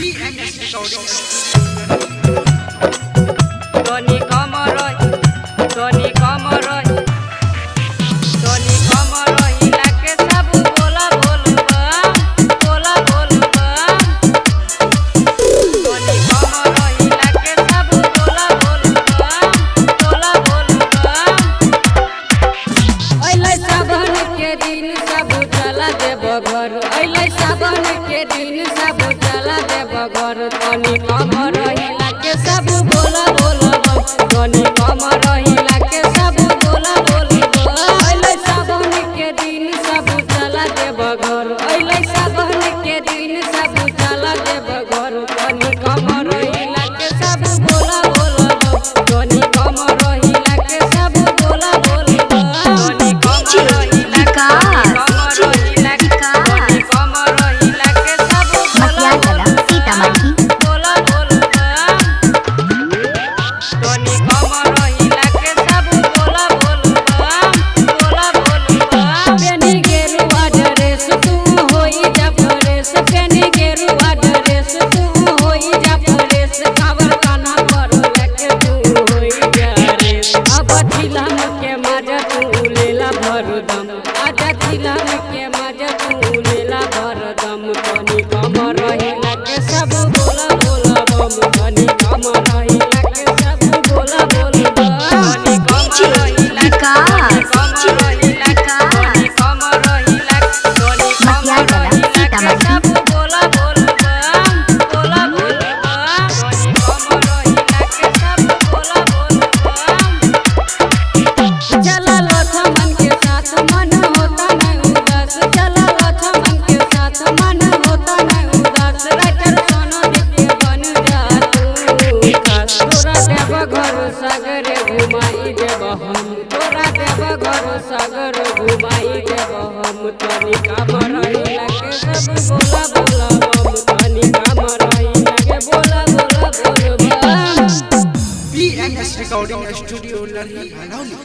BMS Recording Tony Kamoroy, Tony Kamoroy, Tony Kamoroy, ilake sabu bola bolba, bola bolba. Tony Kamoroy, ilake sabu bola bolba, bola bolba. Oilai saban ke din sabu chala deb ghar, oilai saban ke din sabu chala deb ghar. Tony Kamoroy, ilake sabu bola bolba. Tony Kamoroy, ilake sabu bola bolba. Oilai saban ke din sabu chala deb ghar, oilai saban ke din sabu chala deb ghar. Tony Kamoroy, ilake sabu bola bolba. Tony Kamoroy, ilake sabu bola bolba. Tony Kamoroy, ilake sabu bola मटियाला Sitamarhi bola bolba. Tony Kamoroy, ilake sabu bola bolba, bola bolba. Peni geruwa dress tu hoi ja fresh, peni geruwa dress tu hoi ja fresh. कावर काना पर लेके तू hoi ja res. अब थिलम के मजा तू लेला भरदम, आजा थिलम के मजा तू लेला भरदम. Tony Kamoroy, ilake sabu bola bola bam. Tony Kamoroy, ilake sabu bola bola bam. Tony Kamoroy, ilake मटियाला Sitamarhi sabu bola bola bam, bola bola bam. Tony Kamoroy, ilake sabu bola bola bam. चला लोथा मन के साथ मन होता नहीं उदास, चला लोथा मन के साथ मन होता नहीं उदास. राइटर सोनो दिखे बन जा तू खास. तोरा देव घर सागर घुमाई देव हम, तोरा देव घर सागर घुमाई देव हम. Tony Kamoroy, ilake सब बोला बोला बम. Tony Kamoroy, ilake बोला बोला बोल बम. BMS Recording Studio Lalhi Halauli.